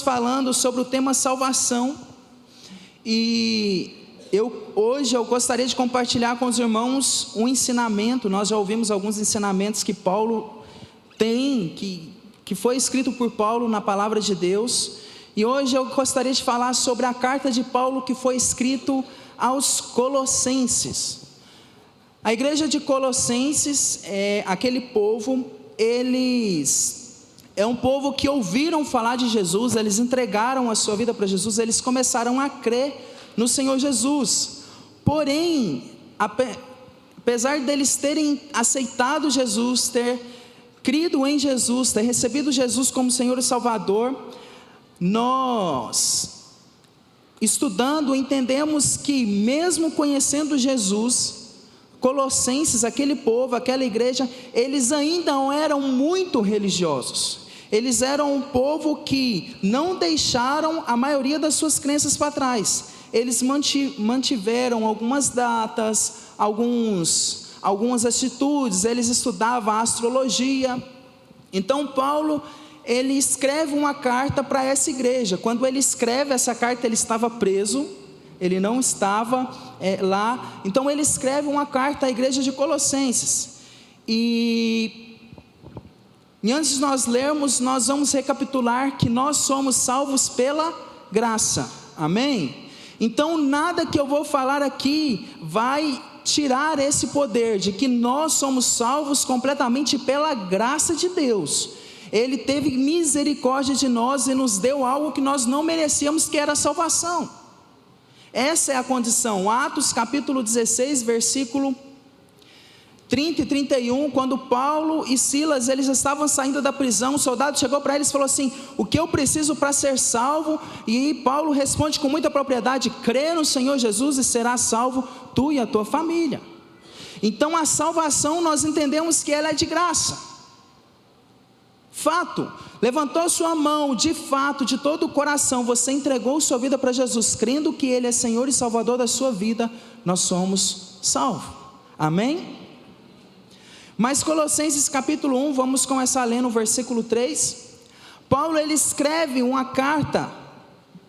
falando sobre o tema salvação, e hoje eu gostaria de compartilhar com os irmãos um ensinamento. Nós já ouvimos alguns ensinamentos que Paulo tem, que foi escrito por Paulo na palavra de Deus, e hoje eu gostaria de falar sobre a carta de Paulo que foi escrito aos Colossenses. A igreja de Colossenses, aquele povo, é um povo que ouviram falar de Jesus, eles entregaram a sua vida para Jesus, eles começaram a crer no Senhor Jesus. Porém, apesar deles terem aceitado Jesus, ter crido em Jesus, ter recebido Jesus como Senhor e Salvador, nós, estudando, entendemos que mesmo conhecendo Jesus, Colossenses, aquele povo, aquela igreja, eles ainda eram muito religiosos. Eles eram um povo que não deixaram a maioria das suas crenças para trás. Eles mantiveram algumas datas, algumas atitudes, eles estudavam a astrologia. Então Paulo, ele escreve uma carta para essa igreja. Quando ele escreve essa carta, ele estava preso, ele não estava lá. Então ele escreve uma carta à igreja de Colossenses. E antes de nós lermos, nós vamos recapitular que nós somos salvos pela graça, amém? Então nada que eu vou falar aqui vai tirar esse poder de que nós somos salvos completamente pela graça de Deus. Ele teve misericórdia de nós e nos deu algo que nós não merecíamos, que era a salvação. Essa é a condição. Atos capítulo 16, versículo 30 e 31, quando Paulo e Silas, eles estavam saindo da prisão, o soldado chegou para eles e falou assim: o que eu preciso para ser salvo? E Paulo responde com muita propriedade: crê no Senhor Jesus e serás salvo, tu e a tua família. Então a salvação, nós entendemos que ela é de graça. Fato, levantou sua mão, de fato, de todo o coração, você entregou sua vida para Jesus, crendo que Ele é Senhor e Salvador da sua vida, nós somos salvos, amém? Mas Colossenses capítulo 1, vamos começar lendo o versículo 3, Paulo, ele escreve uma carta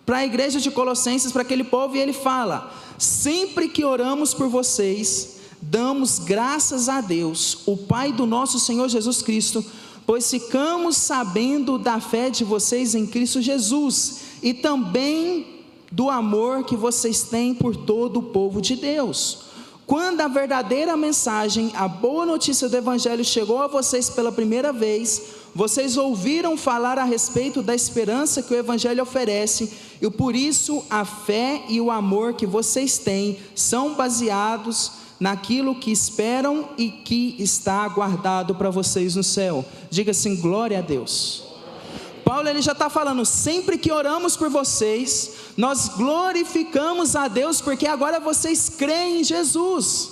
para a igreja de Colossenses, para aquele povo, e ele fala: sempre que oramos por vocês, damos graças a Deus, o Pai do nosso Senhor Jesus Cristo, pois ficamos sabendo da fé de vocês em Cristo Jesus, e também do amor que vocês têm por todo o povo de Deus. Quando a verdadeira mensagem, a boa notícia do Evangelho chegou a vocês pela primeira vez, vocês ouviram falar a respeito da esperança que o Evangelho oferece, e por isso a fé e o amor que vocês têm são baseados naquilo que esperam e que está guardado para vocês no céu. Diga assim: glória a Deus. Paulo, ele já está falando, sempre que oramos por vocês, nós glorificamos a Deus, porque agora vocês creem em Jesus.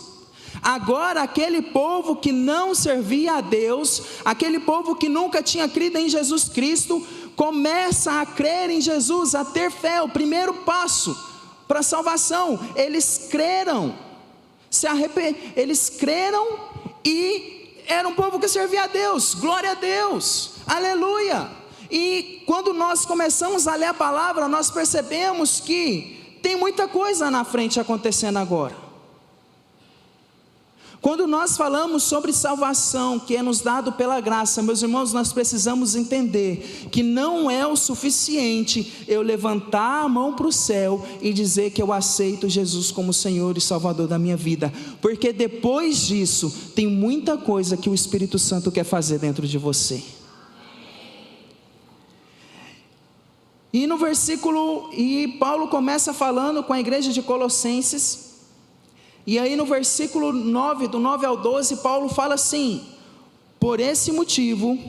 Agora aquele povo que não servia a Deus, aquele povo que nunca tinha crido em Jesus Cristo, começa a crer em Jesus, a ter fé. O primeiro passo para a salvação, eles creram, eles creram e era um povo que servia a Deus. Glória a Deus, aleluia. E quando nós começamos a ler a palavra, nós percebemos que tem muita coisa na frente acontecendo agora. Quando nós falamos sobre salvação, que é nos dado pela graça, meus irmãos, nós precisamos entender que não é o suficiente eu levantar a mão para o céu e dizer que eu aceito Jesus como Senhor e Salvador da minha vida, porque depois disso tem muita coisa que o Espírito Santo quer fazer dentro de você. E no versículo, Paulo começa falando com a igreja de Colossenses, e aí no versículo 9, do 9 ao 12, Paulo fala assim: por esse motivo,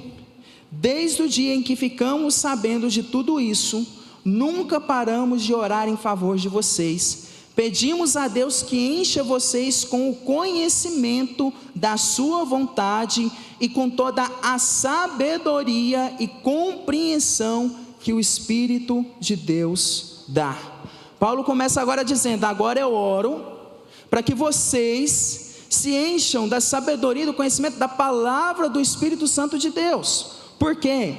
desde o dia em que ficamos sabendo de tudo isso, nunca paramos de orar em favor de vocês. Pedimos a Deus que encha vocês com o conhecimento da sua vontade e com toda a sabedoria e compreensão que o Espírito de Deus dá. Paulo começa agora dizendo: agora eu oro para que vocês se encham da sabedoria e do conhecimento da palavra do Espírito Santo de Deus. Por quê?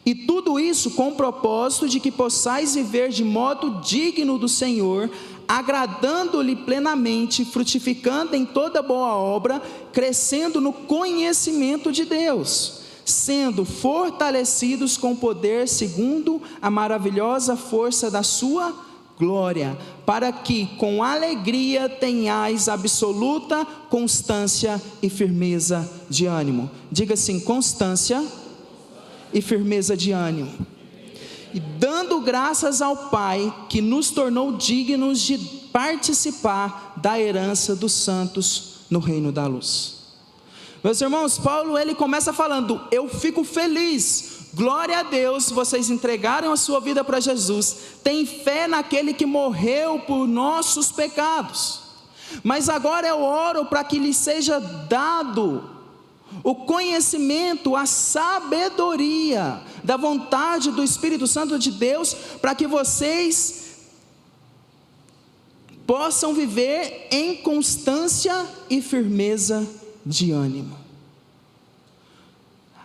E tudo isso com o propósito de que possais viver de modo digno do Senhor, agradando-lhe plenamente, frutificando em toda boa obra, crescendo no conhecimento de Deus, sendo fortalecidos com poder segundo a maravilhosa força da sua glória, para que com alegria tenhais absoluta constância e firmeza de ânimo. Diga assim: constância e firmeza de ânimo. E dando graças ao Pai, que nos tornou dignos de participar da herança dos santos no reino da luz. Meus irmãos, Paulo ele começa falando: eu fico feliz, glória a Deus, vocês entregaram a sua vida para Jesus, tem fé naquele que morreu por nossos pecados, mas agora eu oro para que lhes seja dado o conhecimento, a sabedoria da vontade do Espírito Santo de Deus, para que vocês possam viver em constância e firmeza de ânimo.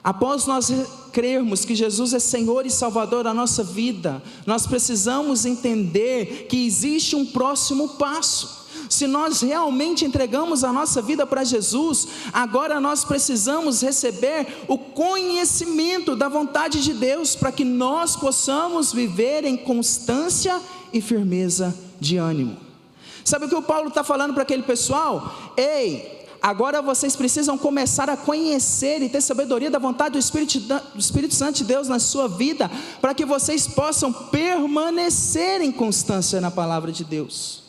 Após nós crermos que Jesus é Senhor e Salvador da nossa vida, nós precisamos entender que existe um próximo passo. Se nós realmente entregamos a nossa vida para Jesus, agora nós precisamos receber o conhecimento da vontade de Deus, para que nós possamos viver em constância e firmeza de ânimo. Sabe o que o Paulo está falando para aquele pessoal? Ei, agora vocês precisam começar a conhecer e ter sabedoria da vontade do Espírito Santo de Deus na sua vida, para que vocês possam permanecer em constância na palavra de Deus.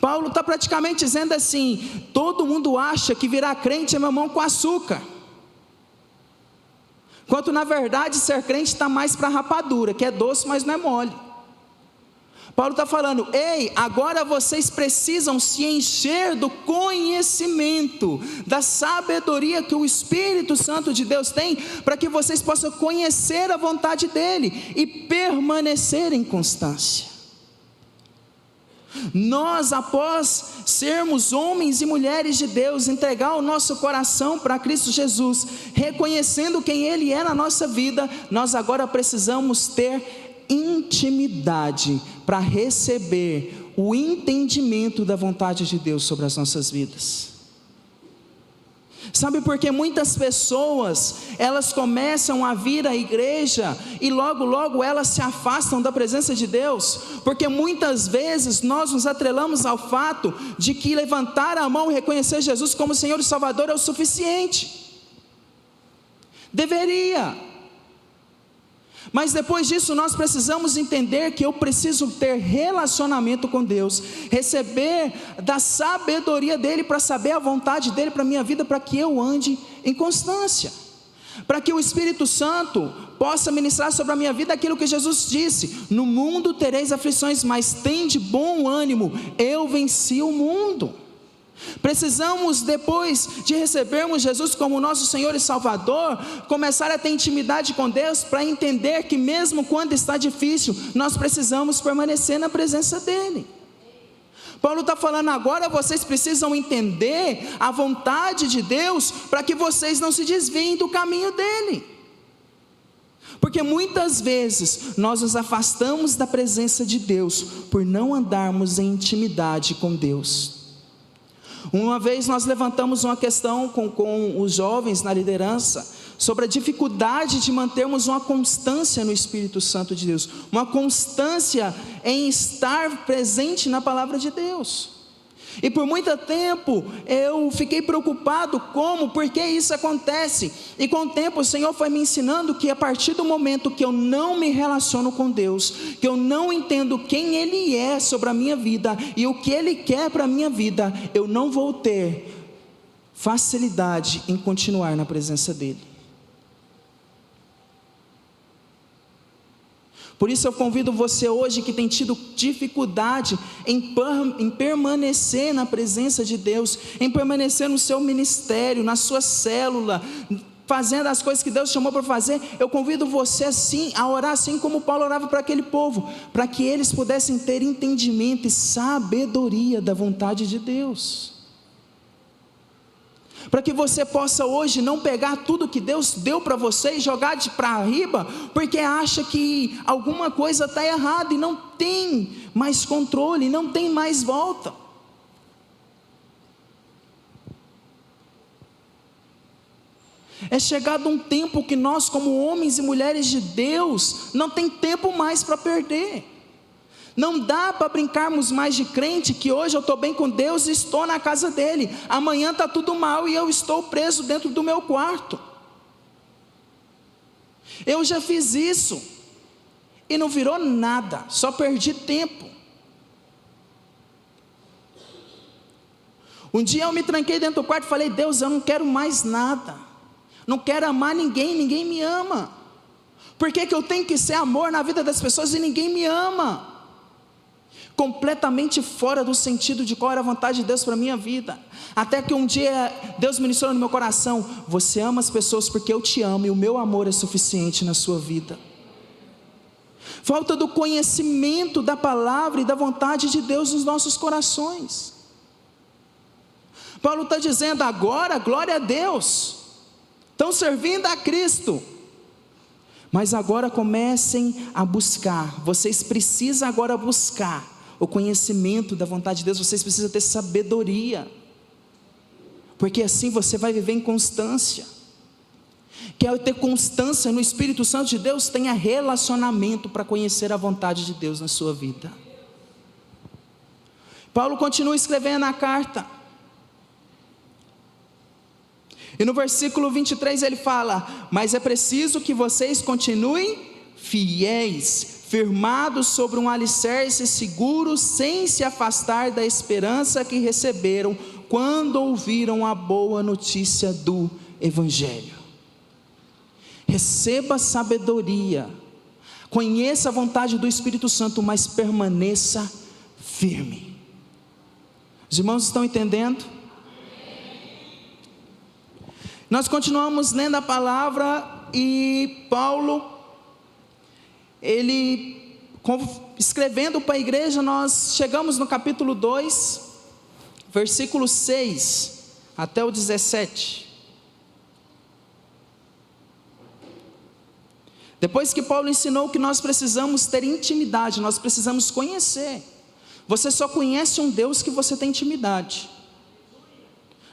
Paulo está praticamente dizendo assim: todo mundo acha que virar crente é mamão com açúcar, quanto na verdade ser crente está mais para rapadura, que é doce mas não é mole. Paulo está falando: ei, agora vocês precisam se encher do conhecimento, da sabedoria que o Espírito Santo de Deus tem, para que vocês possam conhecer a vontade dEle e permanecer em constância. Nós, após sermos homens e mulheres de Deus, entregar o nosso coração para Cristo Jesus, reconhecendo quem Ele é na nossa vida, nós agora precisamos ter intimidade para receber o entendimento da vontade de Deus sobre as nossas vidas. Sabe por que muitas pessoas, elas começam a vir à igreja e logo logo elas se afastam da presença de Deus? Porque muitas vezes nós nos atrelamos ao fato de que levantar a mão e reconhecer Jesus como Senhor e Salvador é o suficiente. Deveria. Mas depois disso nós precisamos entender que eu preciso ter relacionamento com Deus, receber da sabedoria dEle para saber a vontade dEle para a minha vida, para que eu ande em constância, para que o Espírito Santo possa ministrar sobre a minha vida aquilo que Jesus disse: no mundo tereis aflições, mas tende bom ânimo, eu venci o mundo. Precisamos, depois de recebermos Jesus como nosso Senhor e Salvador, começar a ter intimidade com Deus, para entender que mesmo quando está difícil, nós precisamos permanecer na presença dEle. Paulo está falando: agora vocês precisam entender a vontade de Deus, para que vocês não se desviem do caminho dEle. Porque muitas vezes nós nos afastamos da presença de Deus, por não andarmos em intimidade com Deus. Uma vez nós levantamos uma questão com os jovens na liderança, sobre a dificuldade de mantermos uma constância no Espírito Santo de Deus, uma constância em estar presente na palavra de Deus. E por muito tempo eu fiquei preocupado por que isso acontece. E com o tempo o Senhor foi me ensinando que a partir do momento que eu não me relaciono com Deus, que eu não entendo quem Ele é sobre a minha vida e o que Ele quer para a minha vida, eu não vou ter facilidade em continuar na presença dEle. Por isso eu convido você hoje que tem tido dificuldade em permanecer na presença de Deus, em permanecer no seu ministério, na sua célula, fazendo as coisas que Deus chamou para fazer, eu convido você assim, a orar assim como Paulo orava para aquele povo, para que eles pudessem ter entendimento e sabedoria da vontade de Deus. para que você possa hoje não pegar tudo que Deus deu para você e jogar para riba, porque acha que alguma coisa está errada e não tem mais controle, não tem mais volta. É chegado um tempo que nós, como homens e mulheres de Deus, não tem tempo mais para perder. Não dá para brincarmos mais de crente, que hoje eu estou bem com Deus e estou na casa dele, amanhã está tudo mal e eu estou preso dentro do meu quarto. Eu já fiz isso e não virou nada, só perdi tempo. Um dia eu me tranquei dentro do quarto e falei: Deus, eu não quero mais nada, não quero amar ninguém, ninguém me ama. Por que eu tenho que ser amor na vida das pessoas e ninguém me ama? Completamente fora do sentido de qual era a vontade de Deus para a minha vida. Até que um dia Deus ministrou no meu coração: você ama as pessoas porque eu te amo e o meu amor é suficiente na sua vida. Falta do conhecimento da palavra e da vontade de Deus nos nossos corações. Paulo está dizendo agora, glória a Deus, estão servindo a Cristo, mas agora comecem a buscar. Vocês precisam agora buscar o conhecimento da vontade de Deus. Vocês precisam ter sabedoria, porque assim você vai viver em constância. Quer ter constância no Espírito Santo de Deus? Tenha relacionamento para conhecer a vontade de Deus na sua vida. Paulo continua escrevendo a carta, e no versículo 23 ele fala: mas é preciso que vocês continuem fiéis, firmados sobre um alicerce seguro, sem se afastar da esperança que receberam quando ouviram a boa notícia do Evangelho. Receba sabedoria, conheça a vontade do Espírito Santo, mas permaneça firme. Os irmãos estão entendendo? Nós continuamos lendo a palavra e Paulo, ele escrevendo para a igreja, nós chegamos no capítulo 2, versículo 6 até o 17. Depois que Paulo ensinou que nós precisamos ter intimidade, nós precisamos conhecer. Você só conhece um Deus que você tem intimidade.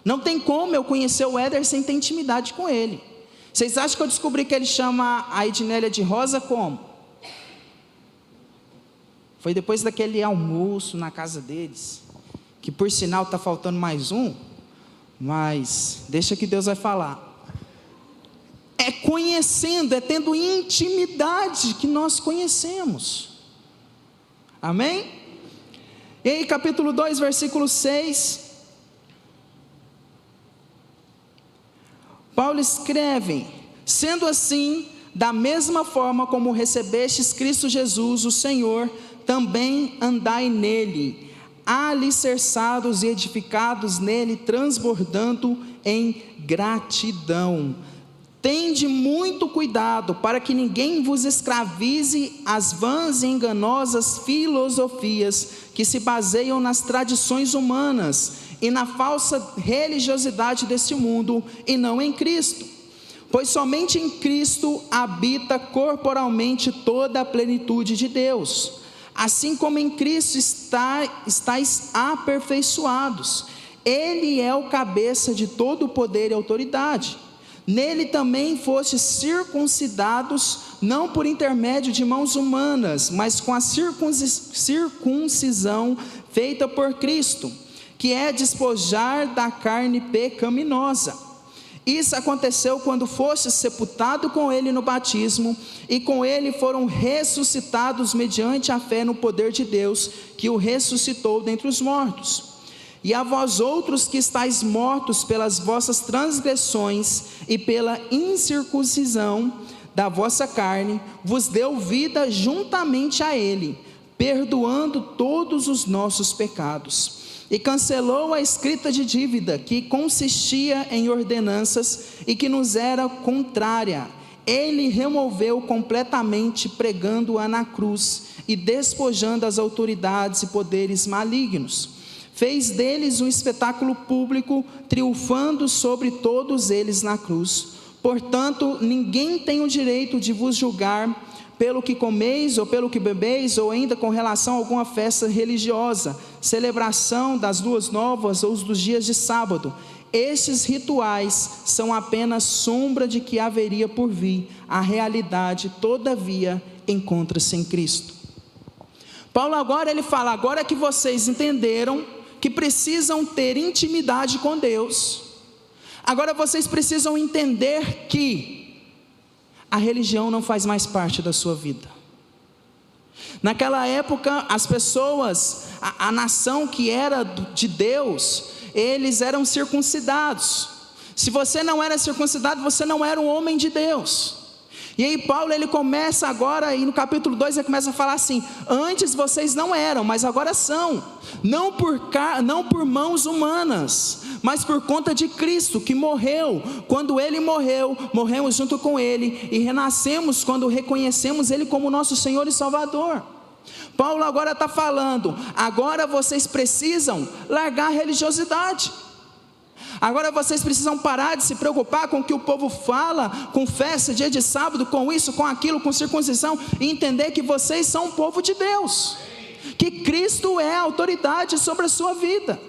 Não tem como eu conhecer o Éder sem ter intimidade com ele. Vocês acham que eu descobri que ele chama a Ednélia de Rosa como? Foi depois daquele almoço na casa deles, que por sinal está faltando mais um, mas deixa que Deus vai falar. É conhecendo, é tendo intimidade que nós conhecemos. Amém? E aí capítulo 2, versículo 6. Paulo escreve: sendo assim, da mesma forma como recebestes Cristo Jesus, o Senhor, também andai nele, alicerçados e edificados nele, transbordando em gratidão. Tende muito cuidado para que ninguém vos escravize às vãs e enganosas filosofias que se baseiam nas tradições humanas e na falsa religiosidade desse mundo, e não em Cristo. Pois somente em Cristo habita corporalmente toda a plenitude de Deus. Assim como em Cristo estáis aperfeiçoados. Ele é o cabeça de todo o poder e autoridade. Nele também fostes circuncidados, não por intermédio de mãos humanas, mas com a circuncisão feita por Cristo, que é despojar da carne pecaminosa. Isso aconteceu quando foste sepultado com ele no batismo, e com ele foram ressuscitados mediante a fé no poder de Deus, que o ressuscitou dentre os mortos. E a vós outros que estáis mortos pelas vossas transgressões e pela incircuncisão da vossa carne, vos deu vida juntamente a ele, perdoando todos os nossos pecados. E cancelou a escrita de dívida, que consistia em ordenanças e que nos era contrária. Ele removeu completamente, pregando-a na cruz e despojando as autoridades e poderes malignos. fez deles um espetáculo público, triunfando sobre todos eles na cruz. Portanto, ninguém tem o direito de vos julgar pelo que comeis, ou pelo que bebeis, ou ainda com relação a alguma festa religiosa, celebração das luas novas ou dos dias de sábado. Estes rituais são apenas sombra de que haveria por vir. A realidade, todavia, encontra-se em Cristo. Paulo agora ele fala, agora que vocês entenderam que precisam ter intimidade com Deus, agora vocês precisam entender que a religião não faz mais parte da sua vida. Naquela época, as pessoas, a nação que era de Deus, eles eram circuncidados. Se você não era circuncidado, você não era um homem de Deus. E aí Paulo ele começa agora, e no capítulo 2 ele começa a falar assim, antes vocês não eram, mas agora são, não por mãos humanas, mas por conta de Cristo, que morreu. Quando Ele morreu, morremos junto com Ele, e renascemos quando reconhecemos Ele como nosso Senhor e Salvador. Paulo agora está falando, agora vocês precisam largar a religiosidade. Agora vocês precisam parar de se preocupar com o que o povo fala, com festa, dia de sábado, com isso, com aquilo, com circuncisão, e entender que vocês são um povo de Deus, que Cristo é a autoridade sobre a sua vida.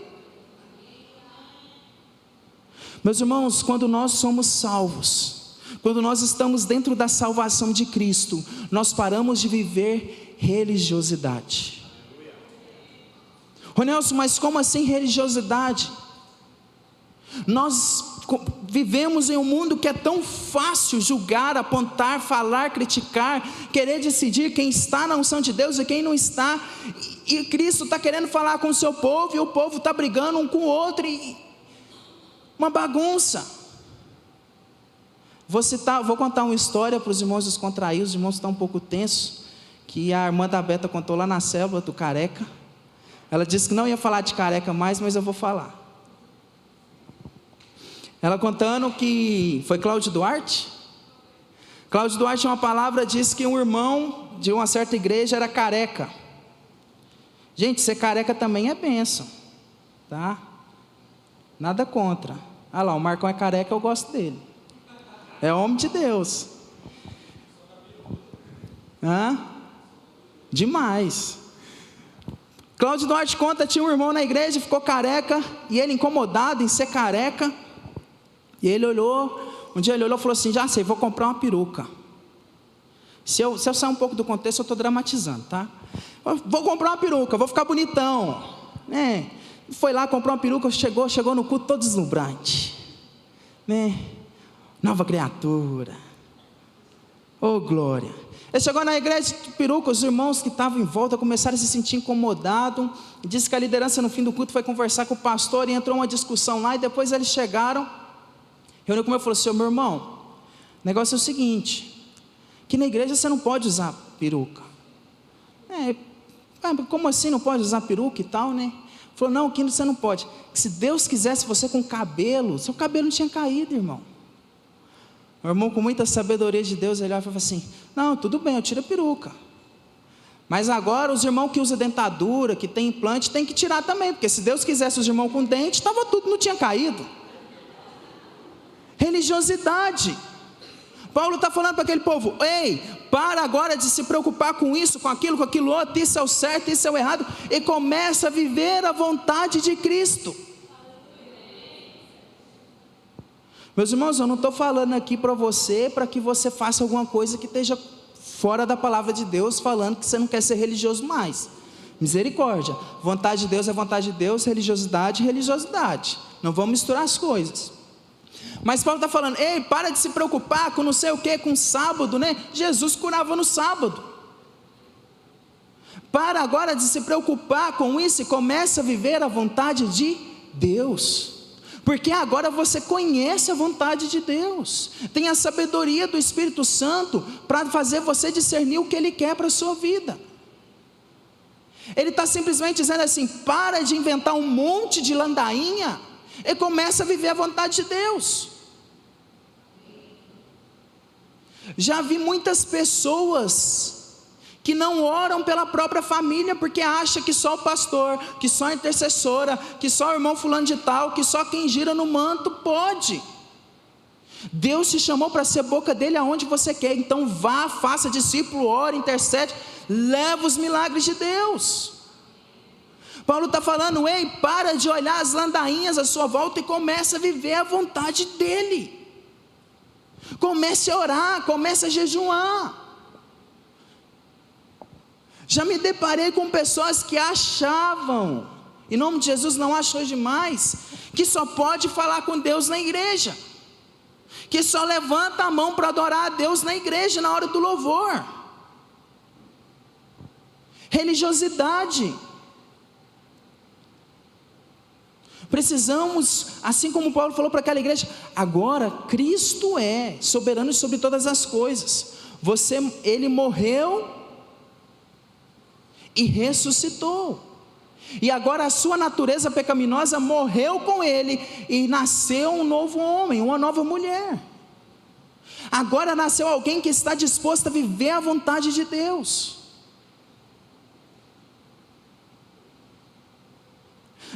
Meus irmãos, quando nós somos salvos, quando nós estamos dentro da salvação de Cristo, nós paramos de viver religiosidade. Ronelson, mas como assim religiosidade? Nós vivemos em um mundo que é tão fácil julgar, apontar, falar, criticar, querer decidir quem está na unção de Deus e quem não está, e Cristo está querendo falar com o seu povo, e o povo está brigando um com o outro, e uma bagunça. Vou contar uma história para os irmãos descontraídos, os irmãos estão um pouco tensos, que a irmã da Beta contou lá na célula do careca. Ela disse que não ia falar de careca mais, mas eu vou falar. Ela contando que foi Cláudio Duarte. Cláudio Duarte, uma palavra, disse que um irmão de uma certa igreja era careca. Gente, ser careca também é bênção, tá? Nada contra. Ah lá, o Marcão é careca, eu gosto dele. É homem de Deus. Demais. Cláudio Duarte conta, tinha um irmão na igreja, ficou careca, e ele incomodado em ser careca, e ele olhou, um dia ele olhou e falou assim, já sei, vou comprar uma peruca. Se eu sair um pouco do contexto, eu estou dramatizando, tá? Vou comprar uma peruca, vou ficar bonitão, né? Foi lá, comprou uma peruca, chegou no culto todo deslumbrante, né? Nova criatura, oh glória. Ele chegou na igreja de peruca, os irmãos que estavam em volta começaram a se sentir incomodados, disse que a liderança no fim do culto foi conversar com o pastor, e entrou uma discussão lá, e depois eles chegaram, reuniu comigo e falou assim, meu irmão, o negócio é o seguinte, que na igreja você não pode usar peruca. Como assim não pode usar peruca e tal, né? Falou, não, que você não pode. Se Deus quisesse você com cabelo, seu cabelo não tinha caído, irmão. O irmão, com muita sabedoria de Deus, ele olhava e falava assim, não, tudo bem, eu tiro a peruca. Mas agora os irmãos que usam dentadura, que tem implante, tem que tirar também, porque se Deus quisesse os irmãos com dente, estava tudo, não tinha caído. Religiosidade. Paulo está falando para aquele povo, ei, para agora de se preocupar com isso, com aquilo outro, isso é o certo, isso é o errado, e começa a viver a vontade de Cristo. Meus irmãos, eu não estou falando aqui para você, para que você faça alguma coisa que esteja fora da palavra de Deus, falando que você não quer ser religioso mais. Misericórdia, vontade de Deus é vontade de Deus, religiosidade é religiosidade, não vamos misturar as coisas. Mas Paulo está falando, ei, para de se preocupar com não sei o que, com sábado, né? Jesus curava no sábado. Para agora de se preocupar com isso e começa a viver a vontade de Deus. Porque agora você conhece a vontade de Deus. Tem a sabedoria do Espírito Santo para fazer você discernir o que Ele quer para a sua vida. Ele está simplesmente dizendo assim, para de inventar um monte de ladainha e começa a viver a vontade de Deus. Já vi muitas pessoas que não oram pela própria família, porque acha que só o pastor, que só a intercessora, que só o irmão fulano de tal, que só quem gira no manto pode. Deus te chamou para ser boca dele aonde você quer, então vá, faça discípulo, ore, intercede, leva os milagres de Deus. Paulo está falando, ei, para de olhar as ladainhas à sua volta e comece a viver a vontade dele. Comece a orar, comece a jejuar. Já me deparei com pessoas que achavam, em nome de Jesus, não achou demais, que só pode falar com Deus na igreja, que só levanta a mão para adorar a Deus na igreja, na hora do louvor. Religiosidade. Precisamos, assim como Paulo falou para aquela igreja, agora Cristo é soberano sobre todas as coisas. Ele morreu e ressuscitou, e agora a sua natureza pecaminosa morreu com ele, e nasceu um novo homem, uma nova mulher. Agora nasceu alguém que está disposto a viver a vontade de Deus.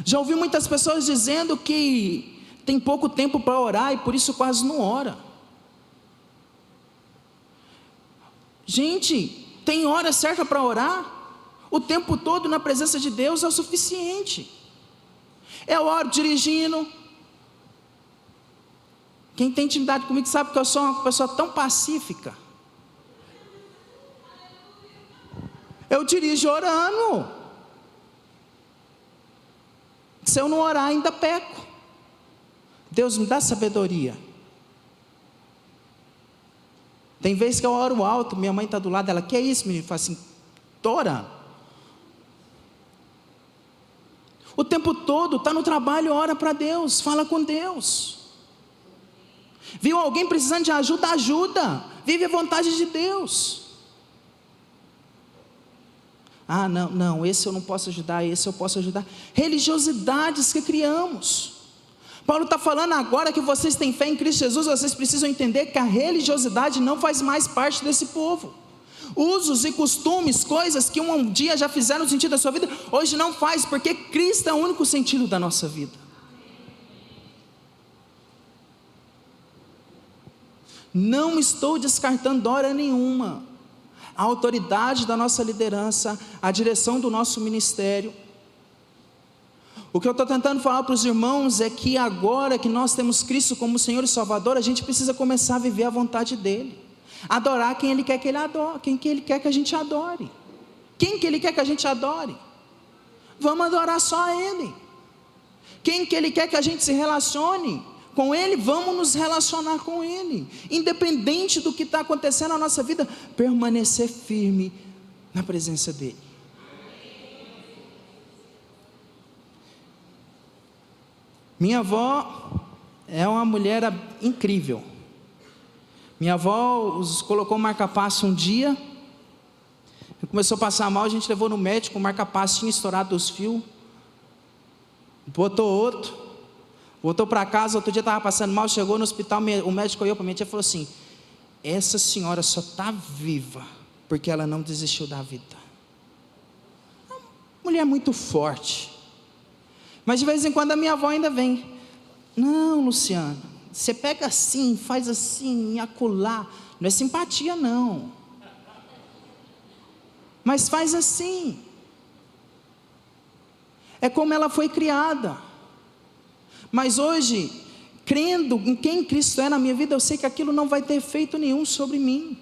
Já ouvi muitas pessoas dizendo que tem pouco tempo para orar e por isso quase não ora. Gente, tem hora certa para orar? O tempo todo na presença de Deus é o suficiente. Eu oro dirigindo. Quem tem intimidade comigo sabe que eu sou uma pessoa tão pacífica. Eu dirijo orando. Se eu não orar, ainda peco. Deus me dá sabedoria. Tem vezes que eu oro alto, minha mãe está do lado, ela, que é isso, menino? Fala assim, estou orando. O tempo todo, está no trabalho, ora para Deus, fala com Deus. Viu alguém precisando de ajuda, ajuda. Vive a vontade de Deus. Ah, não, esse eu não posso ajudar, esse eu posso ajudar. Religiosidades que criamos. Paulo está falando agora que vocês têm fé em Cristo Jesus, vocês precisam entender que a religiosidade não faz mais parte desse povo. Usos e costumes, coisas que um dia já fizeram sentido da sua vida, hoje não faz, porque Cristo é o único sentido da nossa vida. Não estou descartando hora nenhuma a autoridade da nossa liderança, a direção do nosso ministério. O que eu estou tentando falar para os irmãos é que agora que nós temos Cristo como Senhor e Salvador, a gente precisa começar a viver a vontade dEle. Adorar quem Ele quer que Ele adore, quem que Ele quer que a gente adore. Quem que Ele quer que a gente adore? Vamos adorar só a Ele. Quem que Ele quer que a gente se relacione com Ele, vamos nos relacionar com Ele. Independente do que está acontecendo na nossa vida, permanecer firme na presença dEle. Minha avó é uma mulher incrível. Minha avó os colocou um marca-passo um dia, começou a passar mal, a gente levou no médico, o marca-passo tinha estourado os fios, botou outro, voltou para casa, outro dia estava passando mal, chegou no hospital, o médico olhou para mim e falou assim, essa senhora só está viva, porque ela não desistiu da vida. Uma mulher muito forte, mas de vez em quando a minha avó ainda vem, não, Luciana, você pega assim, faz assim, e acolá, não é simpatia não, mas faz assim, é como ela foi criada. Mas hoje, crendo em quem Cristo é na minha vida, eu sei que aquilo não vai ter efeito nenhum sobre mim,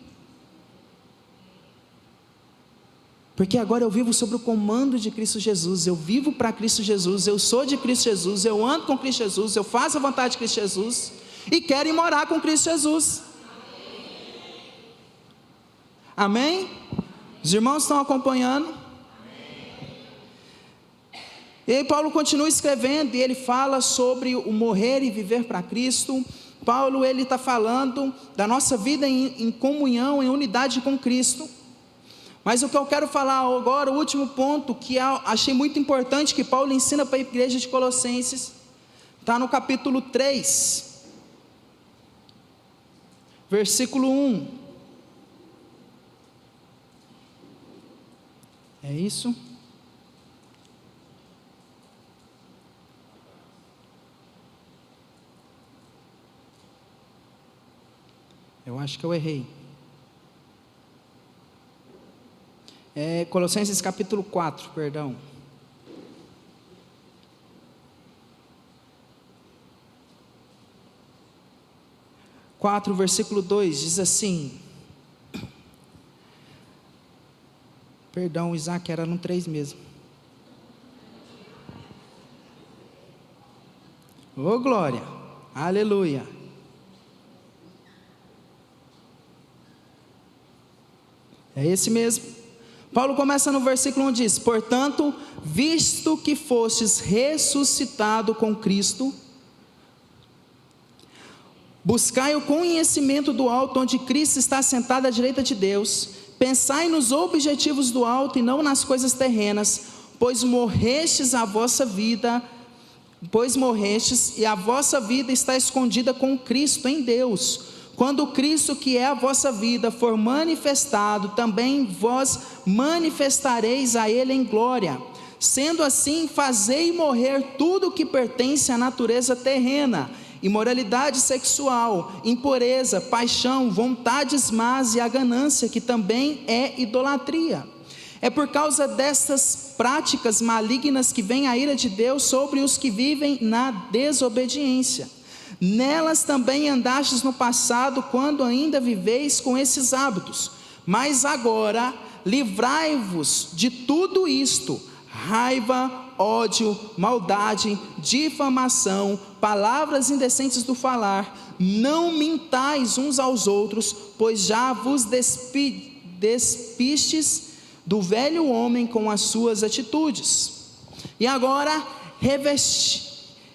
porque agora eu vivo sob o comando de Cristo Jesus, eu vivo para Cristo Jesus, eu sou de Cristo Jesus, eu ando com Cristo Jesus, eu faço a vontade de Cristo Jesus, e quero ir morar com Cristo Jesus. Amém? Os irmãos estão acompanhando? E aí Paulo continua escrevendo, e ele fala sobre o morrer e viver para Cristo. Paulo, ele está falando da nossa vida em comunhão, em unidade com Cristo. Mas o que eu quero falar agora, o último ponto, que achei muito importante, que Paulo ensina para a igreja de Colossenses, está no capítulo 3, versículo 1. É isso? Eu acho que eu errei. É Colossenses capítulo 4, perdão. Versículo 2 diz assim. Perdão, Isaac, era no 3 mesmo. Ô glória, aleluia. É esse mesmo. Paulo começa no versículo 1 e diz: portanto, visto que fostes ressuscitado com Cristo, buscai o conhecimento do alto, onde Cristo está sentado à direita de Deus. Pensai nos objetivos do alto e não nas coisas terrenas, pois morrestes e a vossa vida está escondida com Cristo em Deus. Quando Cristo, que é a vossa vida, for manifestado, também vós manifestareis a Ele em glória. Sendo assim, fazei morrer tudo que pertence à natureza terrena: imoralidade sexual, impureza, paixão, vontades más e a ganância, que também é idolatria. É por causa destas práticas malignas que vem a ira de Deus sobre os que vivem na desobediência. Nelas também andastes no passado, quando ainda viveis com esses hábitos. Mas agora, livrai-vos de tudo isto: raiva, ódio, maldade, difamação, palavras indecentes do falar. Não mintais uns aos outros, pois já vos despistes do velho homem com as suas atitudes. E agora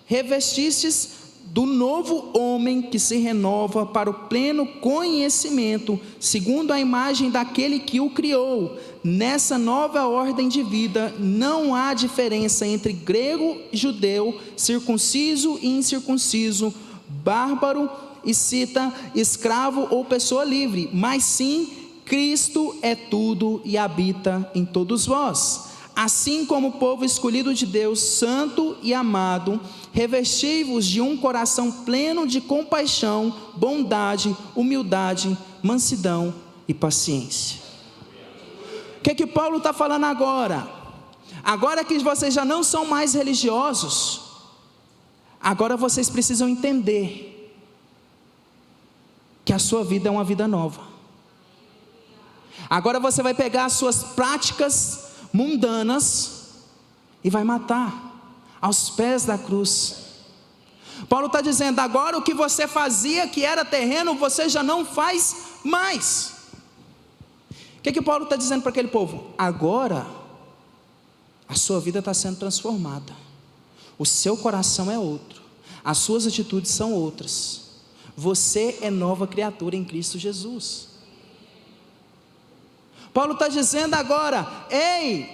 revestistes do novo homem, que se renova para o pleno conhecimento, segundo a imagem daquele que o criou. Nessa nova ordem de vida, não há diferença entre grego e judeu, circunciso e incircunciso, bárbaro e cita, escravo ou pessoa livre, mas sim, Cristo é tudo e habita em todos vós. Assim como o povo escolhido de Deus, santo e amado, revesti-vos de um coração pleno de compaixão, bondade, humildade, mansidão e paciência. O que Paulo está falando agora? Agora que vocês já não são mais religiosos, agora vocês precisam entender que a sua vida é uma vida nova. Agora você vai pegar as suas práticas mundanas e vai matar aos pés da cruz. Paulo está dizendo: agora o que você fazia que era terreno, você já não faz mais. O que Paulo está dizendo para aquele povo? Agora a sua vida está sendo transformada, o seu coração é outro, as suas atitudes são outras, você é nova criatura em Cristo Jesus. Paulo está dizendo agora: ei,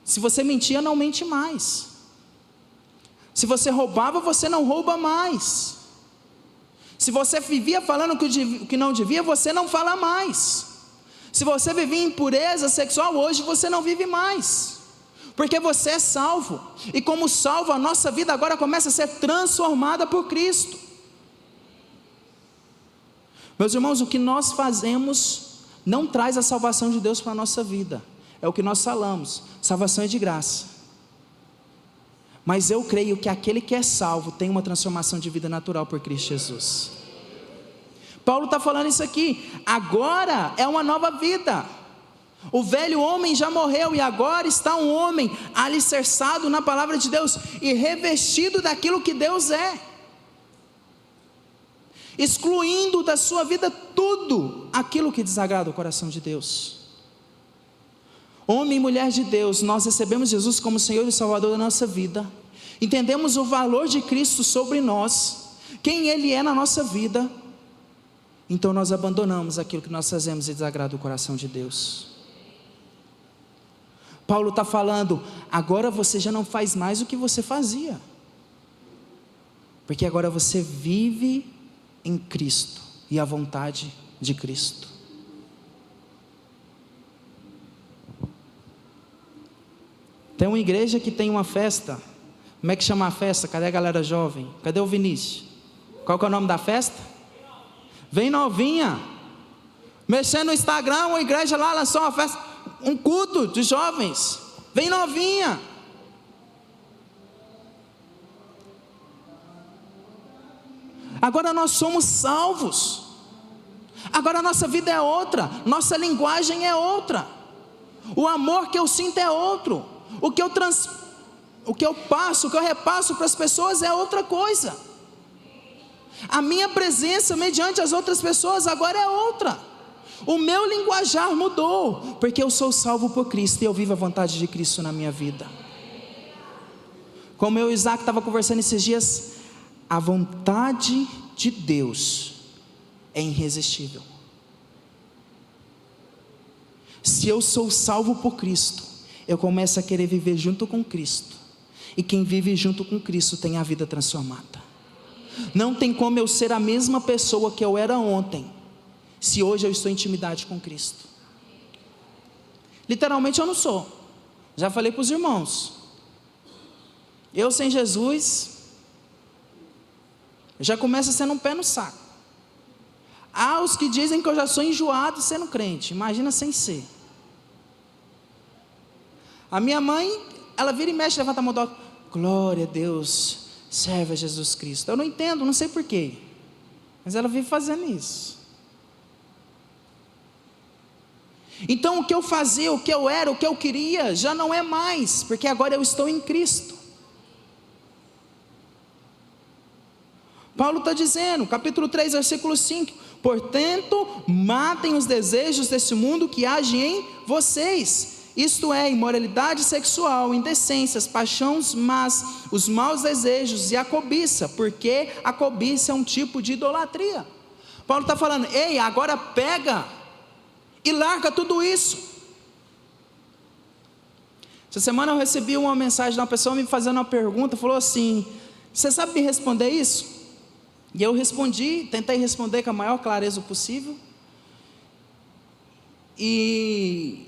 se você mentia, não mente mais. Se você roubava, você não rouba mais. Se você vivia falando que não devia, você não fala mais. Se você vivia em impureza sexual, hoje você não vive mais, porque você é salvo. E como salvo, a nossa vida agora começa a ser transformada por Cristo. Meus irmãos, o que nós fazemos não traz a salvação de Deus para a nossa vida. É o que nós falamos: salvação é de graça. Mas eu creio que aquele que é salvo tem uma transformação de vida natural por Cristo Jesus. Paulo está falando isso aqui: agora é uma nova vida. O velho homem já morreu e agora está um homem alicerçado na palavra de Deus e revestido daquilo que Deus é, excluindo da sua vida tudo aquilo que desagrada o coração de Deus. Homem e mulher de Deus, nós recebemos Jesus como Senhor e Salvador da nossa vida, entendemos o valor de Cristo sobre nós, quem Ele é na nossa vida, então nós abandonamos aquilo que nós fazemos e desagrada o coração de Deus. Paulo está falando: agora você já não faz mais o que você fazia, porque agora você vive em Cristo e a vontade de Cristo. Tem uma igreja que tem uma festa. Como é que chama a festa? Cadê a galera jovem? Cadê o Vinícius? Qual que é o nome da festa? Vem novinha. Mexendo no Instagram, uma igreja lá lançou uma festa, um culto de jovens. Vem novinha. Agora nós somos salvos. Agora a nossa vida é outra. Nossa linguagem é outra. O amor que eu sinto é outro. O que eu passo, o que eu repasso para as pessoas é outra coisa. A minha presença mediante as outras pessoas agora é outra. O meu linguajar mudou, porque eu sou salvo por Cristo e eu vivo a vontade de Cristo na minha vida. Como eu e o Isaac estava conversando esses dias, a vontade de Deus é irresistível. Se eu sou salvo por Cristo, eu começo a querer viver junto com Cristo. E quem vive junto com Cristo tem a vida transformada. Não tem como eu ser a mesma pessoa que eu era ontem, se hoje eu estou em intimidade com Cristo. Literalmente eu não sou. Já falei para os irmãos. Eu sem Jesus, já começa sendo um pé no saco. Há os que dizem que eu já sou enjoado sendo crente. Imagina sem ser. A minha mãe, ela vira e mexe, levanta a mão do alto. Glória a Deus, serve a Jesus Cristo. Eu não entendo, não sei porquê, mas ela vive fazendo isso. Então o que eu fazia, o que eu era, o que eu queria, já não é mais, porque agora eu estou em Cristo. Paulo está dizendo, capítulo 3, versículo 5: portanto, matem os desejos desse mundo que agem em vocês, isto é, imoralidade sexual, indecências, paixões más, os maus desejos e a cobiça, porque a cobiça é um tipo de idolatria. Paulo está falando, ei, agora pega e larga tudo isso. Essa semana eu recebi uma mensagem de uma pessoa me fazendo uma pergunta, falou assim, você sabe me responder isso? E eu respondi, tentei responder com a maior clareza possível, e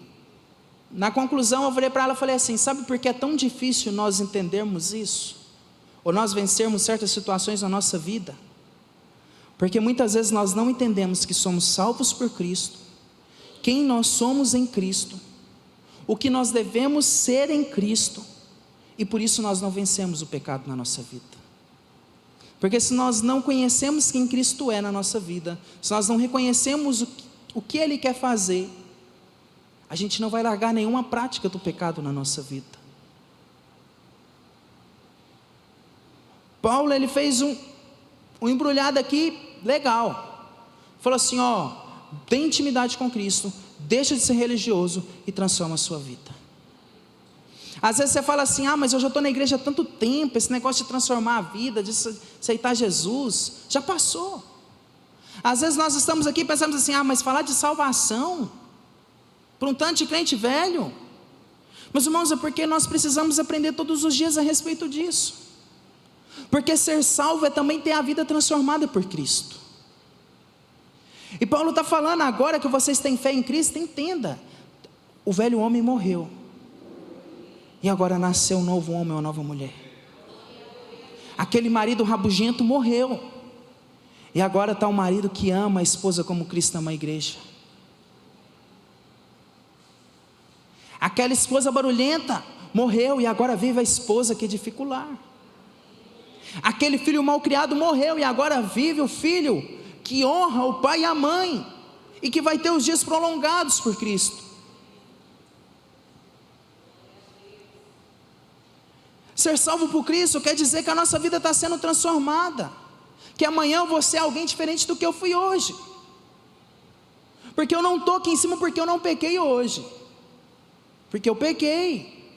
na conclusão eu virei para ela e falei assim, sabe por que é tão difícil nós entendermos isso? Ou nós vencermos certas situações na nossa vida? Porque muitas vezes nós não entendemos que somos salvos por Cristo, quem nós somos em Cristo, o que nós devemos ser em Cristo, e por isso nós não vencemos o pecado na nossa vida. Porque se nós não conhecemos quem Cristo é na nossa vida, se nós não reconhecemos o que Ele quer fazer, a gente não vai largar nenhuma prática do pecado na nossa vida. Paulo, ele fez um embrulhado aqui legal. Falou assim, tem intimidade com Cristo, deixa de ser religioso e transforma a sua vida. Às vezes você fala assim, mas eu já estou na igreja há tanto tempo, esse negócio de transformar a vida, de aceitar Jesus, já passou. Às vezes nós estamos aqui e pensamos assim, mas falar de salvação para um tanto de crente velho? Meus irmãos, é porque nós precisamos aprender todos os dias a respeito disso. Porque ser salvo é também ter a vida transformada por Cristo. E Paulo está falando agora que vocês têm fé em Cristo, entenda, o velho homem morreu, e agora nasceu um novo homem, uma nova mulher. Aquele marido rabugento morreu, e agora está um marido que ama a esposa como Cristo ama a igreja. Aquela esposa barulhenta morreu, e agora vive a esposa que edifica o lar. Aquele filho mal criado morreu, e agora vive o filho que honra o pai e a mãe, e que vai ter os dias prolongados por Cristo. Ser salvo por Cristo quer dizer que a nossa vida está sendo transformada, que amanhã eu vou ser alguém diferente do que eu fui hoje, porque eu não estou aqui em cima porque eu não pequei hoje, porque eu pequei.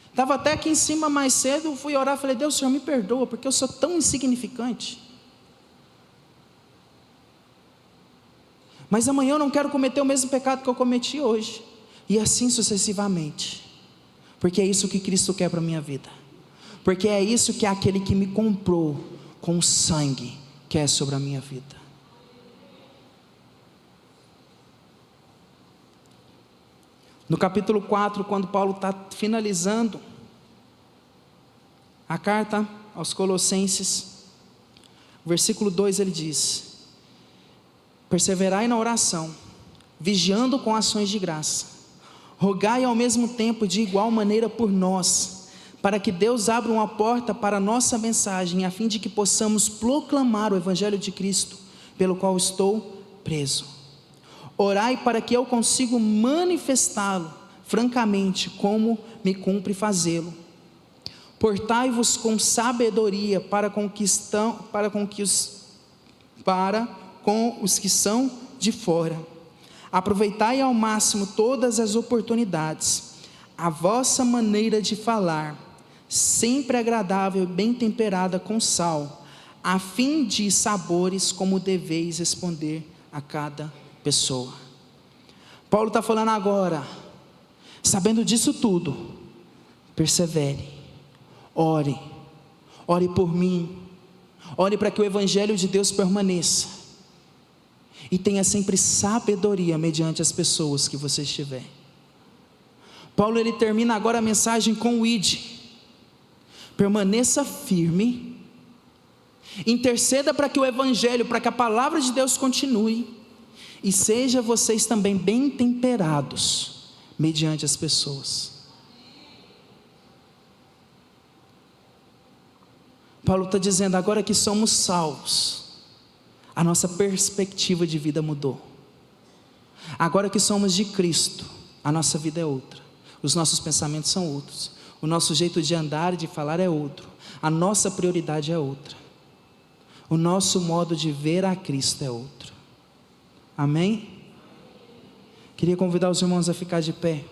Estava até aqui em cima mais cedo, fui orar, falei, Deus, Senhor, me perdoa, porque eu sou tão insignificante, mas amanhã eu não quero cometer o mesmo pecado que eu cometi hoje, e assim sucessivamente, porque é isso que Cristo quer para a minha vida, porque é isso que aquele que me comprou com sangue quer sobre a minha vida. No capítulo 4, quando Paulo está finalizando a carta aos Colossenses, versículo 2 ele diz: perseverai na oração, vigiando com ações de graça, rogai ao mesmo tempo de igual maneira por nós, para que Deus abra uma porta para a nossa mensagem, a fim de que possamos proclamar o Evangelho de Cristo, pelo qual estou preso. Orai para que eu consiga manifestá-lo francamente, como me cumpre fazê-lo. Portai-vos com sabedoria para com os que são de fora. Aproveitai ao máximo todas as oportunidades. A vossa maneira de falar, sempre agradável e bem temperada com sal, a fim de sabores como deveis responder a cada pessoa. Paulo está falando agora, sabendo disso tudo, persevere, ore por mim, ore para que o Evangelho de Deus permaneça, e tenha sempre sabedoria mediante as pessoas que você estiver. Paulo ele termina agora a mensagem com o ide, permaneça firme, interceda para que o Evangelho, para que a palavra de Deus continue, e seja vocês também bem temperados mediante as pessoas. Paulo está dizendo, agora que somos salvos, a nossa perspectiva de vida mudou. Agora que somos de Cristo, a nossa vida é outra, os nossos pensamentos são outros, o nosso jeito de andar e de falar é outro, a nossa prioridade é outra, o nosso modo de ver a Cristo é outro. Amém? Queria convidar os irmãos a ficar de pé.